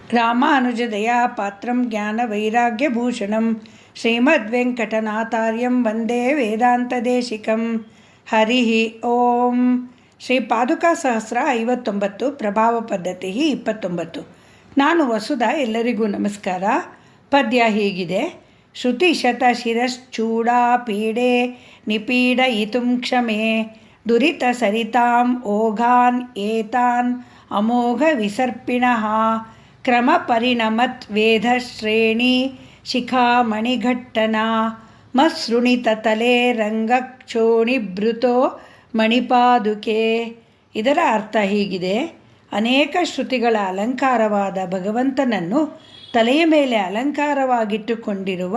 ರಾಮಾನುಜದಯಾ ಪಾತ್ರಂ ಜ್ಞಾನವೈರಾಗ್ಯಭೂಷಣಂ ಶ್ರೀಮದ್ವೆಂಕಟನಾಥಾರ್ಯಂ ವಂದೇ ವೇದಾಂತದೇಶಿಕಂ. ಹರಿ ಓಂ. ಶ್ರೀ ಪಾದುಕಾ ಸಹಸ್ರ 59 ಪ್ರಭಾವ ಪದ್ಧತಿ 29. ನಾನು ವಸುಧಾ. ಎಲ್ಲರಿಗೂ ನಮಸ್ಕಾರ. ಪದ್ಯ ಹೀಗಿದೆ: ಶ್ರುತಿ ಶತ ಶಿರಶ್ಚೂಡಾ ಪೀಡೆ ನಿಪೀಡಯಿತುಂ ಕ್ಷಮೆ ದುರಿತ ಸರಿತಾಂ ಓಘಾನ್ ಏತಾನ್ ಅಮೋಘ ವಿಸರ್ಪಿಣಃ ಕ್ರಮ ಪರಿಣಮತ್ ವೇದ ಶ್ರೇಣಿ ಶಿಖಾಮಣಿಘಟ್ಟನಾ ಮಸೃಣಿತ ತಲೆ ರಂಗಕ್ಷೋಣಿಭೃತೋ ಮಣಿಪಾದುಕೆ. ಇದರ ಅರ್ಥ ಹೀಗಿದೆ: ಅನೇಕ ಶ್ರುತಿಗಳ ಅಲಂಕಾರವಾದ ಭಗವಂತನನ್ನು ತಲೆಯ ಮೇಲೆ ಅಲಂಕಾರವಾಗಿಟ್ಟುಕೊಂಡಿರುವ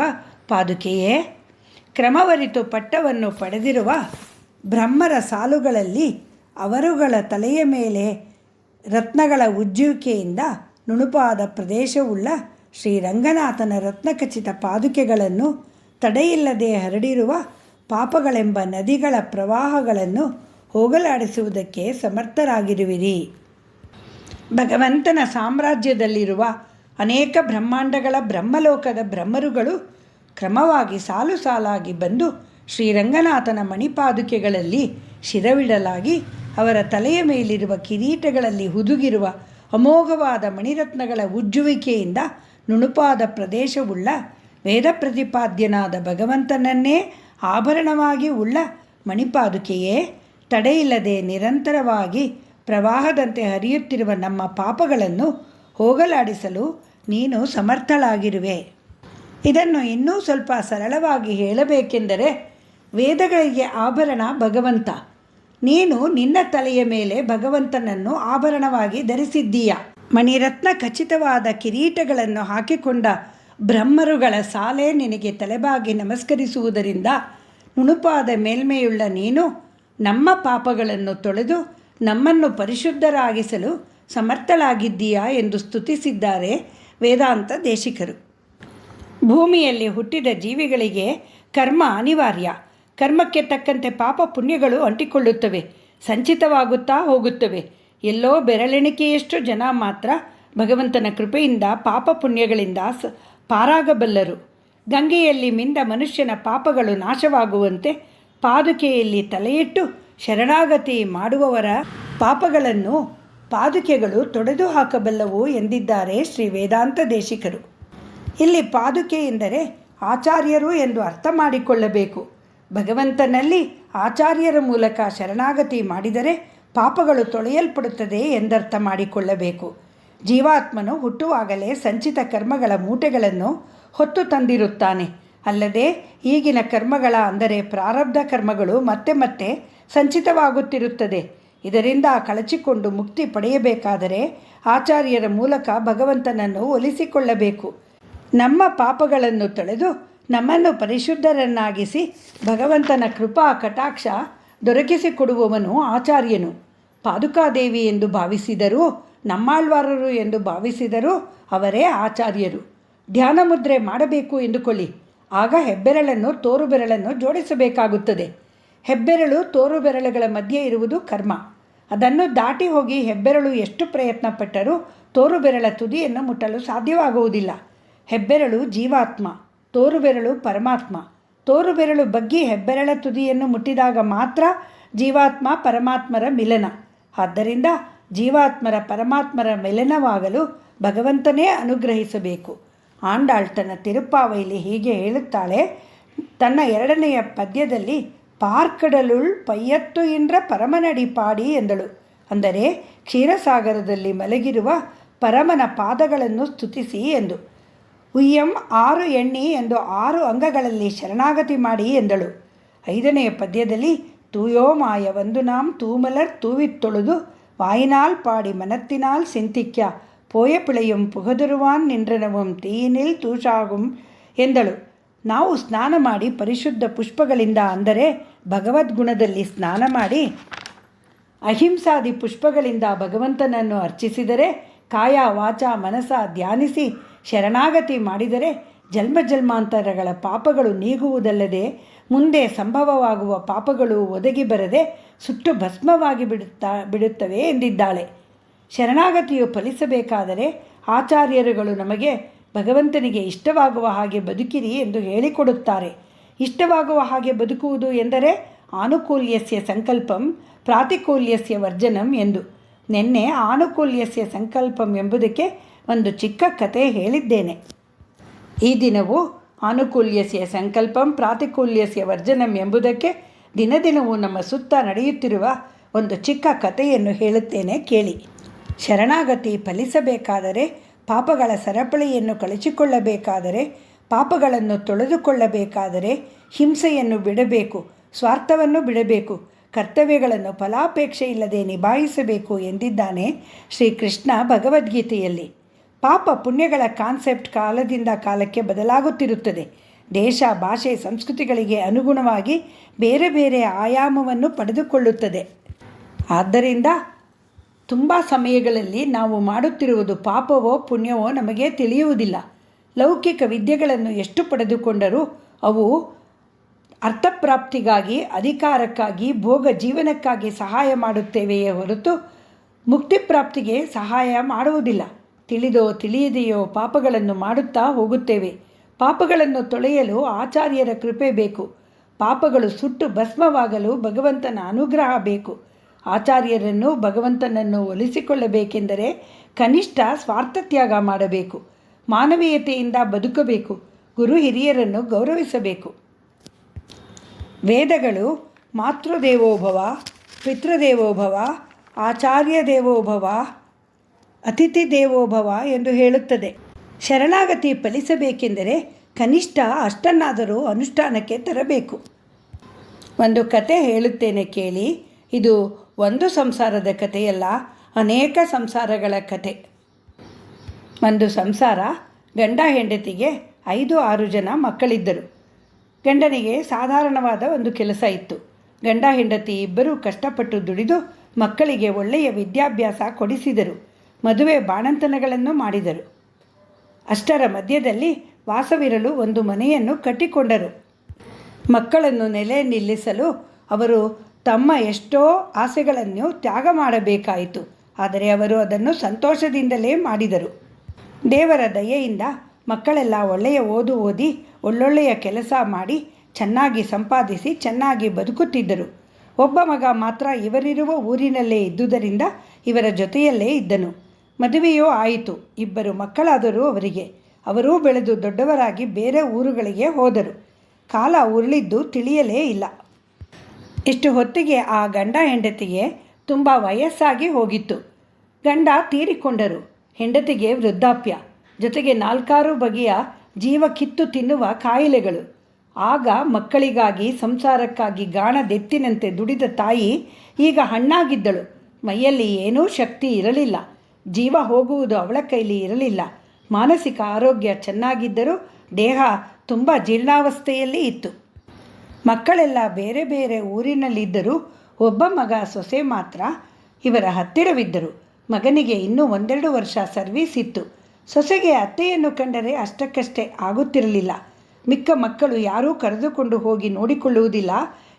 ಪಾದುಕೆಯೇ, ಕ್ರಮವರಿತು ಪಟ್ಟವನ್ನು ಪಡೆದಿರುವ ಬ್ರಹ್ಮರ ಸಾಲುಗಳಲ್ಲಿ ಅವರುಗಳ ತಲೆಯ ಮೇಲೆ ರತ್ನಗಳ ಉಜ್ಜುವಿಕೆಯಿಂದ ನುಣುಪಾದ ಪ್ರದೇಶವುಳ್ಳ ಶ್ರೀರಂಗನಾಥನ ರತ್ನಖಚಿತ ಪಾದುಕೆಗಳನ್ನು ತಡೆಯಿಲ್ಲದೆ ಹರಡಿರುವ ಪಾಪಗಳೆಂಬ ನದಿಗಳ ಪ್ರವಾಹಗಳನ್ನು ಹೋಗಲಾಡಿಸುವುದಕ್ಕೆ ಸಮರ್ಥರಾಗಿರುವಿರಿ. ಭಗವಂತನ ಸಾಮ್ರಾಜ್ಯದಲ್ಲಿರುವ ಅನೇಕ ಬ್ರಹ್ಮಾಂಡಗಳ ಬ್ರಹ್ಮಲೋಕದ ಬ್ರಹ್ಮರುಗಳು ಕ್ರಮವಾಗಿ ಸಾಲು ಸಾಲಾಗಿ ಬಂದು ಶ್ರೀರಂಗನಾಥನ ಮಣಿಪಾದುಕೆಗಳಲ್ಲಿ ಶಿರವಿಡಲಾಗಿ ಅವರ ತಲೆಯ ಮೇಲಿರುವ ಕಿರೀಟಗಳಲ್ಲಿ ಹುದುಗಿರುವ ಅಮೋಘವಾದ ಮಣಿರತ್ನಗಳ ಉಜ್ಜುವಿಕೆಯಿಂದ ನುಣುಪಾದ ಪ್ರದೇಶವುಳ್ಳ ವೇದ ಪ್ರತಿಪಾದ್ಯನಾದ ಭಗವಂತನನ್ನೇ ಆಭರಣವಾಗಿ ಉಳ್ಳ ಮಣಿಪಾದುಕೆಯೇ, ತಡೆಯಿಲ್ಲದೆ ನಿರಂತರವಾಗಿ ಪ್ರವಾಹದಂತೆ ಹರಿಯುತ್ತಿರುವ ನಮ್ಮ ಪಾಪಗಳನ್ನು ಹೋಗಲಾಡಿಸಲು ನೀನು ಸಮರ್ಥಳಾಗಿರುವೆ. ಇದನ್ನು ಇನ್ನೂ ಸ್ವಲ್ಪ ಸರಳವಾಗಿ ಹೇಳಬೇಕೆಂದರೆ, ವೇದಗಳಿಗೆ ಆಭರಣ ಭಗವಂತ. ನೀನು ನಿನ್ನ ತಲೆಯ ಮೇಲೆ ಭಗವಂತನನ್ನು ಆಭರಣವಾಗಿ ಧರಿಸಿದ್ದೀಯ. ಮಣಿರತ್ನ ಖಚಿತವಾದ ಕಿರೀಟಗಳನ್ನು ಹಾಕಿಕೊಂಡ ಬ್ರಹ್ಮರುಗಳ ಸಾಲೆ ನಿನಗೆ ತಲೆಬಾಗಿ ನಮಸ್ಕರಿಸುವುದರಿಂದ ನುಣುಪಾದ ಮೇಲ್ಮೆಯುಳ್ಳ ನೀನು ನಮ್ಮ ಪಾಪಗಳನ್ನು ತೊಳೆದು ನಮ್ಮನ್ನು ಪರಿಶುದ್ಧರಾಗಿಸಲು ಸಮರ್ಥಳಾಗಿದ್ದೀಯಾ ಎಂದು ಸ್ತುತಿಸಿದ್ದಾರೆ ವೇದಾಂತ ದೇಶಿಕರು. ಭೂಮಿಯಲ್ಲಿ ಹುಟ್ಟಿದ ಜೀವಿಗಳಿಗೆ ಕರ್ಮ ಅನಿವಾರ್ಯ. ಕರ್ಮಕ್ಕೆ ತಕ್ಕಂತೆ ಪಾಪ ಪುಣ್ಯಗಳು ಅಂಟಿಕೊಳ್ಳುತ್ತವೆ, ಸಂಚಿತವಾಗುತ್ತಾ ಹೋಗುತ್ತವೆ. ಎಲ್ಲೋ ಬೆರಳೆಣಿಕೆಯಷ್ಟು ಜನ ಮಾತ್ರ ಭಗವಂತನ ಕೃಪೆಯಿಂದ ಪಾಪ ಪುಣ್ಯಗಳಿಂದ ಪಾರಾಗಬಲ್ಲರು. ಗಂಗೆಯಲ್ಲಿ ಮಿಂದ ಮನುಷ್ಯನ ಪಾಪಗಳು ನಾಶವಾಗುವಂತೆ ಪಾದುಕೆಯಲ್ಲಿ ತಲೆಯಿಟ್ಟು ಶರಣಾಗತಿ ಮಾಡುವವರ ಪಾಪಗಳನ್ನು ಪಾದುಕೆಗಳು ತೊಡೆದು ಹಾಕಬಲ್ಲವು ಎಂದಿದ್ದಾರೆ ಶ್ರೀ ವೇದಾಂತ ದೇಶಿಕರು. ಇಲ್ಲಿ ಪಾದುಕೆ ಎಂದರೆ ಆಚಾರ್ಯರು ಎಂದು ಅರ್ಥ ಮಾಡಿಕೊಳ್ಳಬೇಕು. ಭಗವಂತನಲ್ಲಿ ಆಚಾರ್ಯರ ಮೂಲಕ ಶರಣಾಗತಿ ಮಾಡಿದರೆ ಪಾಪಗಳು ತೊಳೆಯಲ್ಪಡುತ್ತದೆ ಎಂದರ್ಥ ಮಾಡಿಕೊಳ್ಳಬೇಕು. ಜೀವಾತ್ಮನು ಹುಟ್ಟುವಾಗಲೇ ಸಂಚಿತ ಕರ್ಮಗಳ ಮೂಟೆಗಳನ್ನು ಹೊತ್ತು ತಂದಿರುತ್ತಾನೆ. ಅಲ್ಲದೆ ಈಗಿನ ಕರ್ಮಗಳ ಅಂದರೆ ಪ್ರಾರಬ್ಧ ಕರ್ಮಗಳು ಮತ್ತೆ ಮತ್ತೆ ಸಂಚಿತವಾಗುತ್ತಿರುತ್ತದೆ. ಇದರಿಂದ ಕಳಚಿಕೊಂಡು ಮುಕ್ತಿ ಪಡೆಯಬೇಕಾದರೆ ಆಚಾರ್ಯರ ಮೂಲಕ ಭಗವಂತನನ್ನು ಒಲಿಸಿಕೊಳ್ಳಬೇಕು. ನಮ್ಮ ಪಾಪಗಳನ್ನು ತೊಳೆದು ನಮ್ಮನ್ನು ಪರಿಶುದ್ಧರನ್ನಾಗಿಸಿ ಭಗವಂತನ ಕೃಪಾ ಕಟಾಕ್ಷ ದೊರಕಿಸಿಕೊಡುವವನು ಆಚಾರ್ಯನು. ಪಾದುಕಾದೇವಿ ಎಂದು ಭಾವಿಸಿದರೂ, ನಮ್ಮಾಳ್ವಾರರು ಎಂದು ಭಾವಿಸಿದರೂ ಅವರೇ ಆಚಾರ್ಯರು. ಧ್ಯಾನ ಮುದ್ರೆ ಮಾಡಬೇಕು ಎಂದುಕೊಳ್ಳಿ. ಆಗ ಹೆಬ್ಬೆರಳನ್ನು ತೋರು ಬೆರಳನ್ನು ಜೋಡಿಸಬೇಕಾಗುತ್ತದೆ. ಹೆಬ್ಬೆರಳು ತೋರು ಬೆರಳುಗಳ ಮಧ್ಯೆ ಇರುವುದು ಕರ್ಮ. ಅದನ್ನು ದಾಟಿ ಹೋಗಿ ಹೆಬ್ಬೆರಳು ಎಷ್ಟು ಪ್ರಯತ್ನ ಪಟ್ಟರೂ ತೋರು ಬೆರಳ ತುದಿಯನ್ನು ಮುಟ್ಟಲು ಸಾಧ್ಯವಾಗುವುದಿಲ್ಲ. ಹೆಬ್ಬೆರಳು ಜೀವಾತ್ಮ, ತೋರು ಬೆರಳು ಪರಮಾತ್ಮ. ತೋರು ಬೆರಳು ಬಗ್ಗಿ ಹೆಬ್ಬೆರಳ ತುದಿಯನ್ನು ಮುಟ್ಟಿದಾಗ ಮಾತ್ರ ಜೀವಾತ್ಮ ಪರಮಾತ್ಮರ ಮಿಲನ. ಆದ್ದರಿಂದ ಜೀವಾತ್ಮರ ಪರಮಾತ್ಮರ ಮಿಲನವಾಗಲು ಭಗವಂತನೇ ಅನುಗ್ರಹಿಸಬೇಕು. ಆಂಡಾಳ್ ತನ್ನ ತಿರುಪ್ಪಾವೈಲಿ ಹೀಗೆ ಹೇಳುತ್ತಾಳೆ ತನ್ನ 2ನೆಯ ಪದ್ಯದಲ್ಲಿ: ಪಾರ್ಕಡಲುಳ್ ಪಯ್ಯತ್ತು ಇಂದ್ರ ಪರಮನಡಿ ಪಾಡಿ ಎಂದಳು. ಅಂದರೆ ಕ್ಷೀರಸಾಗರದಲ್ಲಿ ಮಲಗಿರುವ ಪರಮನ ಪಾದಗಳನ್ನು ಸ್ತುತಿಸಿ ಎಂದು. ಉಯ್ಯಂ 6 ಎಣ್ಣಿ ಎಂದು 6 ಅಂಗಗಳಲ್ಲಿ ಶರಣಾಗತಿ ಮಾಡಿ ಎಂದಳು. 5ನೆಯ ಪದ್ಯದಲ್ಲಿ: ತೂಯೋ ಮಾಯ ಒಂದು ನಾಂ ತೂಮಲರ್ ತೂವಿತ್ತೊಳುದು ವಾಯಿನಾಲ್ ಪಾಡಿ ಮನತ್ತಿನಾಲ್ ಸಿಂತಿಕ್ಯ ಪೋಯ ಪಿಳೆಯುಂ ಪುಗದುರುವಾನ್ ನಿಂದ್ರನವಂ ತೀನಿಲ್ ತೂಷಾಗುಂ ಎಂದಳು. ನಾವು ಸ್ನಾನ ಮಾಡಿ ಪರಿಶುದ್ಧ ಪುಷ್ಪಗಳಿಂದ ಅಂದರೆ ಭಗವದ್ಗುಣದಲ್ಲಿ ಸ್ನಾನ ಮಾಡಿ ಅಹಿಂಸಾದಿ ಪುಷ್ಪಗಳಿಂದ ಭಗವಂತನನ್ನು ಅರ್ಚಿಸಿದರೆ, ಕಾಯ ವಾಚ ಮನಸ ಧ್ಯಾನಿಸಿ ಶರಣಾಗತಿ ಮಾಡಿದರೆ ಜನ್ಮ ಜನ್ಮಾಂತರಗಳ ಪಾಪಗಳು ನೀಗುವುದಲ್ಲದೆ ಮುಂದೆ ಸಂಭವವಾಗುವ ಪಾಪಗಳು ಒದಗಿ ಬರದೆ ಸುಟ್ಟು ಭಸ್ಮವಾಗಿ ಬಿಡುತ್ತವೆ ಎಂದಿದ್ದಾಳೆ. ಶರಣಾಗತಿಯು ಫಲಿಸಬೇಕಾದರೆ ಆಚಾರ್ಯರುಗಳು ನಮಗೆ ಭಗವಂತನಿಗೆ ಇಷ್ಟವಾಗುವ ಹಾಗೆ ಬದುಕಿರಿ ಎಂದು ಹೇಳಿಕೊಡುತ್ತಾರೆ. ಇಷ್ಟವಾಗುವ ಹಾಗೆ ಬದುಕುವುದು ಎಂದರೆ ಆನುಕೂಲ್ಯಸ್ಯ ಸಂಕಲ್ಪಂ ಪ್ರಾತಿಕೂಲ್ಯಸ್ಯ ವರ್ಜನಂ ಎಂದು. ನಿನ್ನೆ ಆನುಕೂಲ್ಯಸ್ಯ ಸಂಕಲ್ಪಂ ಎಂಬುದಕ್ಕೆ ಒಂದು ಚಿಕ್ಕ ಕತೆ ಹೇಳಿದ್ದೇನೆ. ಈ ದಿನವೂ ಆನುಕೂಲ್ಯಸ್ಯ ಸಂಕಲ್ಪಂ ಪ್ರಾತಿಕೂಲ್ಯಸ್ಯ ವರ್ಜನಂ ಎಂಬುದಕ್ಕೆ ದಿನದಿನವೂ ನಮ್ಮ ಸುತ್ತ ನಡೆಯುತ್ತಿರುವ ಒಂದು ಚಿಕ್ಕ ಕಥೆಯನ್ನು ಹೇಳುತ್ತೇನೆ ಕೇಳಿ. ಶರಣಾಗತಿ ಫಲಿಸಬೇಕಾದರೆ, ಪಾಪಗಳ ಸರಪಳಿಯನ್ನು ಕಳಚಿಕೊಳ್ಳಬೇಕಾದರೆ, ಪಾಪಗಳನ್ನು ತೊಳೆದುಕೊಳ್ಳಬೇಕಾದರೆ ಹಿಂಸೆಯನ್ನು ಬಿಡಬೇಕು, ಸ್ವಾರ್ಥವನ್ನು ಬಿಡಬೇಕು, ಕರ್ತವ್ಯಗಳನ್ನು ಫಲಾಪೇಕ್ಷೆ ಇಲ್ಲದೆ ನಿಭಾಯಿಸಬೇಕು ಎಂದಿದ್ದಾನೆ ಶ್ರೀಕೃಷ್ಣ ಭಗವದ್ಗೀತೆಯಲ್ಲಿ. ಪಾಪ ಪುಣ್ಯಗಳ ಕಾನ್ಸೆಪ್ಟ್ ಕಾಲದಿಂದ ಕಾಲಕ್ಕೆ ಬದಲಾಗುತ್ತಿರುತ್ತದೆ. ದೇಶ, ಭಾಷೆ, ಸಂಸ್ಕೃತಿಗಳಿಗೆ ಅನುಗುಣವಾಗಿ ಬೇರೆ ಬೇರೆ ಆಯಾಮವನ್ನು ಪಡೆದುಕೊಳ್ಳುತ್ತದೆ. ಆದ್ದರಿಂದ ತುಂಬ ಸಮಯಗಳಲ್ಲಿ ನಾವು ಮಾಡುತ್ತಿರುವುದು ಪಾಪವೋ ಪುಣ್ಯವೋ ನಮಗೆ ತಿಳಿಯುವುದಿಲ್ಲ. ಲೌಕಿಕ ವಿದ್ಯೆಗಳನ್ನು ಎಷ್ಟು ಪಡೆದುಕೊಂಡರೂ ಅವು ಅರ್ಥಪ್ರಾಪ್ತಿಗಾಗಿ, ಅಧಿಕಾರಕ್ಕಾಗಿ, ಭೋಗ ಜೀವನಕ್ಕಾಗಿ ಸಹಾಯ ಮಾಡುತ್ತೇವೆಯೇ ಹೊರತು ಮುಕ್ತಿ ಪ್ರಾಪ್ತಿಗೆ ಸಹಾಯ ಮಾಡುವುದಿಲ್ಲ. ತಿಳಿದೋ ತಿಳಿಯದೆಯೋ ಪಾಪಗಳನ್ನು ಮಾಡುತ್ತಾ ಹೋಗುತ್ತೇವೆ. ಪಾಪಗಳನ್ನು ತೊಳೆಯಲು ಆಚಾರ್ಯರ ಕೃಪೆ ಬೇಕು. ಪಾಪಗಳು ಸುಟ್ಟು ಭಸ್ಮವಾಗಲು ಭಗವಂತನ ಅನುಗ್ರಹ ಬೇಕು. ಆಚಾರ್ಯರನ್ನು, ಭಗವಂತನನ್ನು ಒಲಿಸಿಕೊಳ್ಳಬೇಕೆಂದರೆ ಕನಿಷ್ಠ ಸ್ವಾರ್ಥತ್ಯಾಗ ಮಾಡಬೇಕು. ಮಾನವೀಯತೆಯಿಂದ ಬದುಕಬೇಕು. ಗುರು ಹಿರಿಯರನ್ನು ಗೌರವಿಸಬೇಕು. ವೇದಗಳು ಮಾತೃದೇವೋಭವ, ಪಿತೃದೇವೋಭವ, ಆಚಾರ್ಯ ದೇವೋಭವ, ಅತಿಥಿ ದೇವೋಭವ ಎಂದು ಹೇಳುತ್ತದೆ. ಶರಣಾಗತಿ ಫಲಿಸಬೇಕೆಂದರೆ ಕನಿಷ್ಠ ಅಷ್ಟನ್ನಾದರೂ ಅನುಷ್ಠಾನಕ್ಕೆ ತರಬೇಕು. ಒಂದು ಕತೆ ಹೇಳುತ್ತೇನೆ ಕೇಳಿ. ಇದು ಒಂದು ಸಂಸಾರದ ಕಥೆಯಲ್ಲ, ಅನೇಕ ಸಂಸಾರಗಳ ಕತೆ. ಒಂದು ಸಂಸಾರ, ಗಂಡ ಹೆಂಡತಿಗೆ 5-6 ಜನ ಮಕ್ಕಳಿದ್ದರು. ಗಂಡನಿಗೆ ಸಾಧಾರಣವಾದ ಒಂದು ಕೆಲಸ ಇತ್ತು. ಗಂಡ ಹೆಂಡತಿ ಇಬ್ಬರೂ ಕಷ್ಟಪಟ್ಟು ದುಡಿದು ಮಕ್ಕಳಿಗೆ ಒಳ್ಳೆಯ ವಿದ್ಯಾಭ್ಯಾಸ ಕೊಡಿಸಿದರು. ಮದುವೆ ಬಾಣಂತನಗಳನ್ನು ಮಾಡಿದರು. ಅಷ್ಟರ ಮಧ್ಯದಲ್ಲಿ ವಾಸವಿರಲು ಒಂದು ಮನೆಯನ್ನು ಕಟ್ಟಿಕೊಂಡರು. ಮಕ್ಕಳನ್ನು ನೆಲೆ ನಿಲ್ಲಿಸಲು ಅವರು ತಮ್ಮ ಎಷ್ಟೋ ಆಸೆಗಳನ್ನು ತ್ಯಾಗ ಮಾಡಬೇಕಾಯಿತು. ಆದರೆ ಅವರು ಅದನ್ನು ಸಂತೋಷದಿಂದಲೇ ಮಾಡಿದರು. ದೇವರ ದಯೆಯಿಂದ ಮಕ್ಕಳೆಲ್ಲ ಒಳ್ಳೆಯ ಓದಿ ಒಳ್ಳೊಳ್ಳೆಯ ಕೆಲಸ ಮಾಡಿ ಚೆನ್ನಾಗಿ ಸಂಪಾದಿಸಿ ಚೆನ್ನಾಗಿ ಬದುಕುತ್ತಿದ್ದರು. ಒಬ್ಬ ಮಗ ಮಾತ್ರ ಇವರಿರುವ ಊರಿನಲ್ಲೇ ಇದ್ದುದರಿಂದ ಇವರ ಜೊತೆಯಲ್ಲೇ ಇದ್ದನು. ಮದುವೆಯೂ ಆಯಿತು. 2 ಮಕ್ಕಳಾದರೂ ಅವರಿಗೆ. ಅವರೂ ಬೆಳೆದು ದೊಡ್ಡವರಾಗಿ ಬೇರೆ ಊರುಗಳಿಗೆ ಹೋದರು. ಕಾಲ ಉರುಳಿದ್ದು ತಿಳಿಯಲೇ ಇಲ್ಲ. ಇಷ್ಟು ಹೊತ್ತಿಗೆ ಆ ಗಂಡ ಹೆಂಡತಿಗೆ ತುಂಬ ವಯಸ್ಸಾಗಿ ಹೋಗಿತ್ತು. ಗಂಡ ತೀರಿಕೊಂಡರು. ಹೆಂಡತಿಗೆ ವೃದ್ಧಾಪ್ಯ, ಜೊತೆಗೆ 4-6 ಬಗೆಯ ಜೀವ ಕಿತ್ತು ತಿನ್ನುವ ಕಾಯಿಲೆಗಳು. ಆಗ ಮಕ್ಕಳಿಗಾಗಿ, ಸಂಸಾರಕ್ಕಾಗಿ ಗಾಣದೆತ್ತಿನಂತೆ ದುಡಿದ ತಾಯಿ ಈಗ ಹಣ್ಣಾಗಿದ್ದಳು. ಮೈಯಲ್ಲಿ ಏನೂ ಶಕ್ತಿ ಇರಲಿಲ್ಲ. ಜೀವ ಹೋಗುವುದು ಅವಳ ಕೈಲಿ ಇರಲಿಲ್ಲ. ಮಾನಸಿಕ ಆರೋಗ್ಯ ಚೆನ್ನಾಗಿದ್ದರೂ ದೇಹ ತುಂಬ ಜೀರ್ಣಾವಸ್ಥೆಯಲ್ಲಿ ಇತ್ತು. ಮಕ್ಕಳೆಲ್ಲ ಬೇರೆ ಬೇರೆ ಊರಿನಲ್ಲಿದ್ದರೂ ಒಬ್ಬ ಮಗ, ಸೊಸೆ ಮಾತ್ರ ಇವರ ಹತ್ತಿರವಿದ್ದರು. ಮಗನಿಗೆ ಇನ್ನೂ 1-2 ವರ್ಷ ಸರ್ವೀಸ್ ಇತ್ತು. ಸೊಸೆಗೆ ಅತ್ತೆಯನ್ನು ಕಂಡರೆ ಅಷ್ಟಕ್ಕಷ್ಟೇ ಆಗುತ್ತಿರಲಿಲ್ಲ. ಮಿಕ್ಕ ಮಕ್ಕಳು ಯಾರೂ ಕರೆದುಕೊಂಡು ಹೋಗಿ ನೋಡಿಕೊಳ್ಳುವುದಿಲ್ಲ,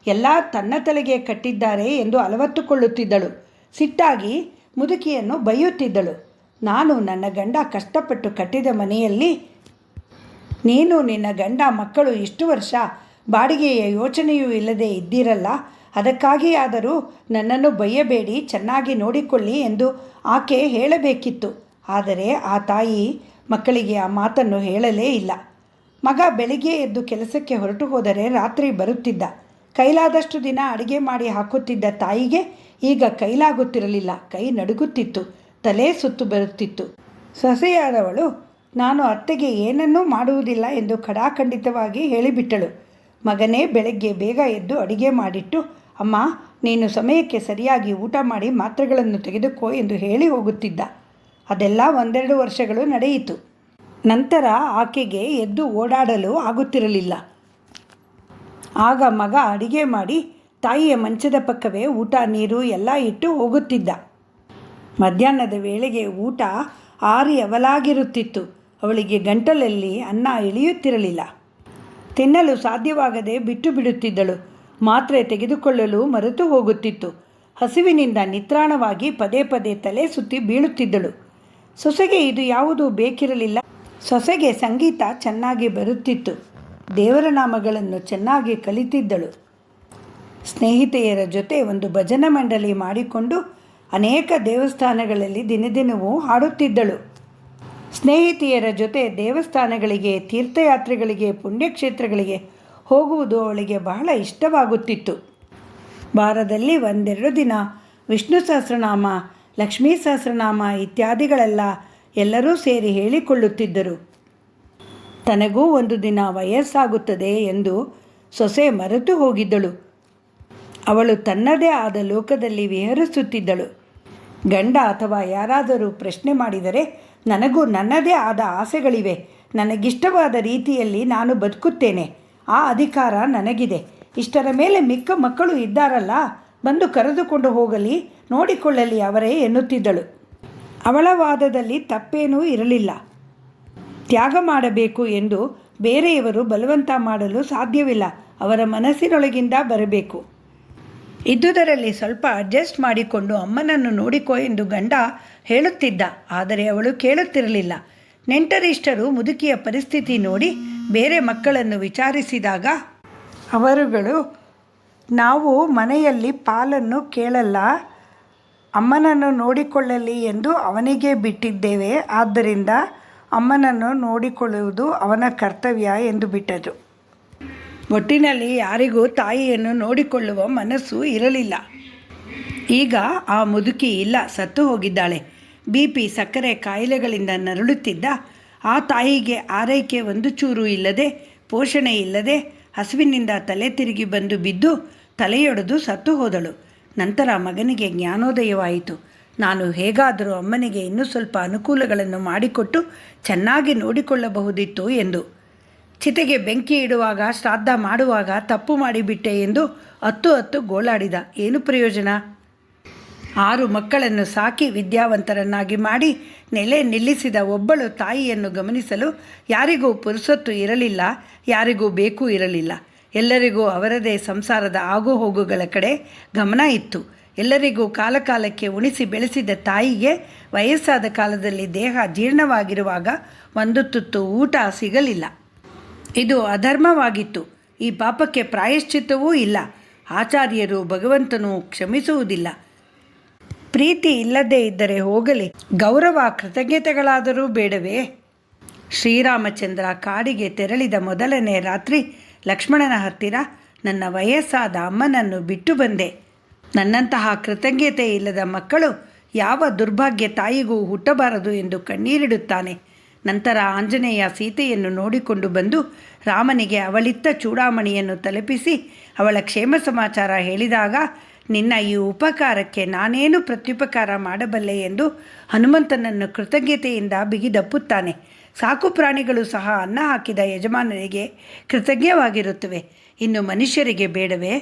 ಎಲ್ಲ ತನ್ನ ತಲೆಗೆ ಕಟ್ಟಿದ್ದಾರೆ ಎಂದು ಅಲವತ್ತುಕೊಳ್ಳುತ್ತಿದ್ದಳು. ಸಿಟ್ಟಾಗಿ ಮುದುಕಿಯನ್ನು ಬೈಯುತ್ತಿದ್ದಳು. ನಾನು ನನ್ನ ಗಂಡ ಕಷ್ಟಪಟ್ಟು ಕಟ್ಟಿದ ಮನೆಯಲ್ಲಿ ನೀನು, ನಿನ್ನ ಗಂಡ, ಮಕ್ಕಳು ಇಷ್ಟು ವರ್ಷ ಬಾಡಿಗೆಯ ಯೋಚನೆಯೂ ಇಲ್ಲದೆ ಇದ್ದೀರಲ್ಲ, ಅದಕ್ಕಾಗಿಯಾದರೂ ನನ್ನನ್ನು ಬೈಯಬೇಡಿ, ಚೆನ್ನಾಗಿ ನೋಡಿಕೊಳ್ಳಿ ಎಂದು ಆಕೆ ಹೇಳಬೇಕಿತ್ತು. ಆದರೆ ಆ ತಾಯಿ ಮಕ್ಕಳಿಗೆ ಆ ಮಾತನ್ನು ಹೇಳಲೇ ಇಲ್ಲ. ಮಗ ಬೆಳಿಗ್ಗೆ ಎದ್ದು ಕೆಲಸಕ್ಕೆ ಹೊರಟು ಹೋದರೆ ರಾತ್ರಿ ಬರುತ್ತಿದ್ದ. ಕೈಲಾದಷ್ಟು ದಿನ ಅಡುಗೆ ಮಾಡಿ ಹಾಕುತ್ತಿದ್ದ ತಾಯಿಗೆ ಈಗ ಕೈಲಾಗುತ್ತಿರಲಿಲ್ಲ. ಕೈ ನಡುಗುತ್ತಿತ್ತು, ತಲೆ ಸುತ್ತು ಬರುತ್ತಿತ್ತು. ಸೊಸೆಯಾದವಳು ನಾನು ಅತ್ತೆಗೆ ಏನನ್ನೂ ಮಾಡುವುದಿಲ್ಲ ಎಂದು ಖಡಾಖಂಡಿತವಾಗಿ ಹೇಳಿಬಿಟ್ಟಳು. ಮಗನೇ ಬೆಳಗ್ಗೆ ಬೇಗ ಎದ್ದು ಅಡುಗೆ ಮಾಡಿಟ್ಟು, ಅಮ್ಮ ನೀನು ಸಮಯಕ್ಕೆ ಸರಿಯಾಗಿ ಊಟ ಮಾಡಿ ಮಾತ್ರೆಗಳನ್ನು ತೆಗೆದುಕೋ ಎಂದು ಹೇಳಿ ಹೋಗುತ್ತಿದ್ದ. ಅದೆಲ್ಲ 1-2 ವರ್ಷಗಳು ನಡೆಯಿತು. ನಂತರ ಆಕೆಗೆ ಎದ್ದು ಓಡಾಡಲು ಆಗುತ್ತಿರಲಿಲ್ಲ. ಆಗ ಮಗ ಅಡಿಗೆ ಮಾಡಿ ತಾಯಿಯ ಮಂಚದ ಪಕ್ಕವೇ ಊಟ ನೀರು ಎಲ್ಲ ಇಟ್ಟು ಹೋಗುತ್ತಿದ್ದ. ಮಧ್ಯಾಹ್ನದ ವೇಳೆಗೆ ಊಟ ಆರಿ ಅವಲಾಗಿರುತ್ತಿತ್ತು. ಅವಳಿಗೆ ಗಂಟಲಲ್ಲಿ ಅನ್ನ ಇಳಿಯುತ್ತಿರಲಿಲ್ಲ. ತಿನ್ನಲು ಸಾಧ್ಯವಾಗದೆ ಬಿಟ್ಟು ಬಿಡುತ್ತಿದ್ದಳು. ಮಾತ್ರೆ ತೆಗೆದುಕೊಳ್ಳಲು ಮರೆತು ಹೋಗುತ್ತಿತ್ತು. ಹಸಿವಿನಿಂದ ನಿತ್ರಾಣವಾಗಿ ಪದೇ ಪದೇ ತಲೆ ಸುತ್ತಿ ಬೀಳುತ್ತಿದ್ದಳು. ಸೊಸೆಗೆ ಇದು ಯಾವುದೂ ಬೇಕಿರಲಿಲ್ಲ. ಸೊಸೆಗೆ ಸಂಗೀತ ಚೆನ್ನಾಗಿ ಬರುತ್ತಿತ್ತು. ದೇವರ ನಾಮಗಳನ್ನು ಚೆನ್ನಾಗಿ ಕಲಿತಿದ್ದಳು. ಸ್ನೇಹಿತೆಯರ ಜೊತೆ ಒಂದು ಭಜನಾ ಮಂಡಳಿ ಮಾಡಿಕೊಂಡು ಅನೇಕ ದೇವಸ್ಥಾನಗಳಲ್ಲಿ ದಿನದಿನವೂ ಹಾಡುತ್ತಿದ್ದಳು. ಸ್ನೇಹಿತೆಯರ ಜೊತೆ ದೇವಸ್ಥಾನಗಳಿಗೆ, ತೀರ್ಥಯಾತ್ರೆಗಳಿಗೆ, ಪುಣ್ಯಕ್ಷೇತ್ರಗಳಿಗೆ ಹೋಗುವುದು ಅವಳಿಗೆ ಬಹಳ ಇಷ್ಟವಾಗುತ್ತಿತ್ತು. ವಾರದಲ್ಲಿ ಒಂದೆರಡು ದಿನ ವಿಷ್ಣು ಸಹಸ್ರನಾಮ, ಲಕ್ಷ್ಮೀ ಸಹಸ್ರನಾಮ ಇತ್ಯಾದಿಗಳೆಲ್ಲ ಎಲ್ಲರೂ ಸೇರಿ ಹೇಳಿಕೊಳ್ಳುತ್ತಿದ್ದರು. ತನಗೂ ಒಂದು ದಿನ ವಯಸ್ಸಾಗುತ್ತದೆ ಎಂದು ಸೊಸೆ ಮರೆತು ಹೋಗಿದ್ದಳು. ಅವಳು ತನ್ನದೇ ಆದ ಲೋಕದಲ್ಲಿ ವಿಹರಿಸುತ್ತಿದ್ದಳು. ಗಂಡ ಅಥವಾ ಯಾರಾದರೂ ಪ್ರಶ್ನೆ ಮಾಡಿದರೆ, ನನಗೂ ನನ್ನದೇ ಆದ ಆಸೆಗಳಿವೆ, ನನಗಿಷ್ಟವಾದ ರೀತಿಯಲ್ಲಿ ನಾನು ಬದುಕುತ್ತೇನೆ, ಆ ಅಧಿಕಾರ ನನಗಿದೆ, ಇಷ್ಟರ ಮೇಲೆ ಮಿಕ್ಕ ಮಕ್ಕಳು ಇದ್ದಾರಲ್ಲ, ಬಂದು ಕರೆದುಕೊಂಡು ಹೋಗಲಿ, ನೋಡಿಕೊಳ್ಳಲಿ ಅವರೇ ಎನ್ನುತ್ತಿದ್ದಳು. ಅವಳ ವಾದದಲ್ಲಿ ತಪ್ಪೇನೂ ಇರಲಿಲ್ಲ. ತ್ಯಾಗ ಮಾಡಬೇಕು ಎಂದು ಬೇರೆಯವರು ಬಲವಂತ ಮಾಡಲು ಸಾಧ್ಯವಿಲ್ಲ, ಅವರ ಮನಸ್ಸಿನೊಳಗಿಂದ ಬರಬೇಕು. ಇದ್ದುದರಲ್ಲಿ ಸ್ವಲ್ಪ ಅಡ್ಜಸ್ಟ್ ಮಾಡಿಕೊಂಡು ಅಮ್ಮನನ್ನು ನೋಡಿಕೋ ಎಂದು ಗಂಡ ಹೇಳುತ್ತಿದ್ದ. ಆದರೆ ಅವಳು ಕೇಳುತ್ತಿರಲಿಲ್ಲ. ನೆಂಟರಿಷ್ಟರು ಮುದುಕಿಯ ಪರಿಸ್ಥಿತಿ ನೋಡಿ ಬೇರೆ ಮಕ್ಕಳನ್ನು ವಿಚಾರಿಸಿದಾಗ ಅವರುಗಳು, ನಾವು ಮನೆಯಲ್ಲಿ ಪಾಲನ್ನು ಕೇಳಲ್ಲ, ಅಮ್ಮನನ್ನು ನೋಡಿಕೊಳ್ಳಲಿ ಎಂದು ಅವನಿಗೆ ಬಿಟ್ಟಿದ್ದೇವೆ, ಆದ್ದರಿಂದ ಅಮ್ಮನನ್ನು ನೋಡಿಕೊಳ್ಳುವುದು ಅವನ ಕರ್ತವ್ಯ ಎಂದು ಬಿಟ್ಟರು. ಒಟ್ಟಿನಲ್ಲಿ ಯಾರಿಗೂ ತಾಯಿಯನ್ನು ನೋಡಿಕೊಳ್ಳುವ ಮನಸ್ಸು ಇರಲಿಲ್ಲ. ಈಗ ಆ ಮುದುಕಿ ಇಲ್ಲ, ಸತ್ತು ಹೋಗಿದ್ದಾಳೆ. BP, ಸಕ್ಕರೆ ಕಾಯಿಲೆಗಳಿಂದ ನರಳುತ್ತಿದ್ದ ಆ ತಾಯಿಗೆ ಆರೈಕೆ ಒಂದು ಚೂರು ಇಲ್ಲದೆ, ಪೋಷಣೆ ಇಲ್ಲದೆ ಹಸುವಿನಿಂದ ತಲೆ ತಿರುಗಿ ಬಂದು ಬಿದ್ದು ತಲೆಯೊಡೆದು ಸತ್ತು ಹೋದಳು. ನಂತರ ಮಗನಿಗೆ ಜ್ಞಾನೋದಯವಾಯಿತು. ನಾನು ಹೇಗಾದರೂ ಅಮ್ಮನಿಗೆ ಇನ್ನೂ ಸ್ವಲ್ಪ ಅನುಕೂಲಗಳನ್ನು ಮಾಡಿಕೊಟ್ಟು ಚೆನ್ನಾಗಿ ನೋಡಿಕೊಳ್ಳಬಹುದಿತ್ತು ಎಂದು. ಚಿತೆಗೆ ಬೆಂಕಿ ಇಡುವಾಗ, ಶ್ರಾದ್ದ ಮಾಡುವಾಗ ತಪ್ಪು ಮಾಡಿಬಿಟ್ಟೆ ಎಂದು ಹತ್ತು ಗೋಳಾಡಿದ. ಏನು ಪ್ರಯೋಜನ? 6 ಮಕ್ಕಳನ್ನು ಸಾಕಿ ವಿದ್ಯಾವಂತರನ್ನಾಗಿ ಮಾಡಿ ನೆಲೆ ನಿಲ್ಲಿಸಿದ ಒಬ್ಬಳು ತಾಯಿಯನ್ನು ಗಮನಿಸಲು ಯಾರಿಗೂ ಪುರುಸೊತ್ತು ಇರಲಿಲ್ಲ, ಯಾರಿಗೂ ಬೇಕು ಇರಲಿಲ್ಲ. ಎಲ್ಲರಿಗೂ ಅವರದೇ ಸಂಸಾರದ ಆಗುಹೋಗುಗಳ ಕಡೆ ಗಮನ ಇತ್ತು. ಎಲ್ಲರಿಗೂ ಕಾಲಕಾಲಕ್ಕೆ ಉಣಿಸಿ ಬೆಳೆಸಿದ ತಾಯಿಗೆ ವಯಸ್ಸಾದ ಕಾಲದಲ್ಲಿ ದೇಹ ಜೀರ್ಣವಾಗಿರುವಾಗ ಒಂದು ತುತ್ತು ಊಟ ಸಿಗಲಿಲ್ಲ. ಇದು ಅಧರ್ಮವಾಗಿತ್ತು. ಈ ಪಾಪಕ್ಕೆ ಪ್ರಾಯಶ್ಚಿತ್ತವೂ ಇಲ್ಲ. ಆಚಾರ್ಯರು, ಭಗವಂತನು ಕ್ಷಮಿಸುವುದಿಲ್ಲ. ಪ್ರೀತಿ ಇಲ್ಲದೇ ಇದ್ದರೆ ಹೋಗಲಿ, ಗೌರವ ಕೃತಜ್ಞತೆಗಳಾದರೂ ಬೇಡವೇ? ಶ್ರೀರಾಮಚಂದ್ರ ಕಾಡಿಗೆ ತೆರಳಿದ ಮೊದಲನೇ ರಾತ್ರಿ ಲಕ್ಷ್ಮಣನ ಹತ್ತಿರ, ನನ್ನ ವಯಸ್ಸಾದ ಅಮ್ಮನನ್ನು ಬಿಟ್ಟು ಬಂದೆ, ನನ್ನಂತಹ ಕೃತಜ್ಞತೆ ಇಲ್ಲದ ಮಕ್ಕಳು ಯಾವ ದುರ್ಭಾಗ್ಯ ತಾಯಿಗೂ ಹುಟ್ಟಬಾರದು ಎಂದು ಕಣ್ಣೀರಿಡುತ್ತಾನೆ. ನಂತರ ಆಂಜನೇಯ ಸೀತೆಯನ್ನು ನೋಡಿಕೊಂಡು ಬಂದು ರಾಮನಿಗೆ ಅವಳಿತ್ತ ಚೂಡಾಮಣಿಯನ್ನು ತಲುಪಿಸಿ ಅವಳ ಕ್ಷೇಮ ಸಮಾಚಾರ ಹೇಳಿದಾಗ, ನಿನ್ನ ಈ ಉಪಕಾರಕ್ಕೆ ನಾನೇನು ಪ್ರತ್ಯುಪಕಾರ ಮಾಡಬಲ್ಲೆ ಎಂದು ಹನುಮಂತನನ್ನು ಕೃತಜ್ಞತೆಯಿಂದ ಬಿಗಿದಪ್ಪುತ್ತಾನೆ. ಸಾಕು ಪ್ರಾಣಿಗಳು ಸಹ ಅನ್ನ ಹಾಕಿದ ಯಜಮಾನನಿಗೆ ಕೃತಜ್ಞವಾಗಿರುತ್ತವೆ, ಇನ್ನು ಮನುಷ್ಯರಿಗೆ ಬೇಡವೇ?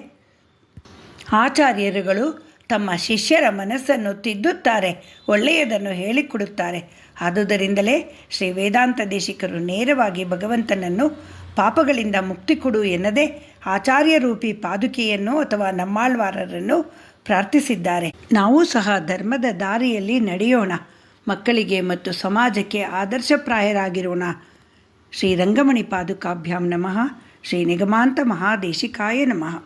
ಆಚಾರ್ಯರುಗಳು ತಮ್ಮ ಶಿಷ್ಯರ ಮನಸ್ಸನ್ನು ತಿದ್ದುತ್ತಾರೆ, ಒಳ್ಳೆಯದನ್ನು ಹೇಳಿಕೊಡುತ್ತಾರೆ. ಆದುದರಿಂದಲೇ ಶ್ರೀ ವೇದಾಂತ ದೇಶಿಕರು ನೇರವಾಗಿ ಭಗವಂತನನ್ನು ಪಾಪಗಳಿಂದ ಮುಕ್ತಿ ಕೊಡು ಎನ್ನದೇ ಆಚಾರ್ಯರೂಪಿ ಪಾದುಕೆಯನ್ನು ಅಥವಾ ನಮ್ಮಾಳ್ವಾರರನ್ನು ಪ್ರಾರ್ಥಿಸಿದ್ದಾರೆ. ನಾವು ಸಹ ಧರ್ಮದ ದಾರಿಯಲ್ಲಿ ನಡೆಯೋಣ, ಮಕ್ಕಳಿಗೆ ಮತ್ತು ಸಮಾಜಕ್ಕೆ ಆದರ್ಶಪ್ರಾಯರಾಗಿರೋಣ. ಶ್ರೀ ರಂಗಮಣಿ ಪಾದುಕಾಭ್ಯಾಂ ನಮಃ. ಶ್ರೀ ನಿಗಮಾಂತ ಮಹಾದೇಶಿಕಾಯ ನಮಃ.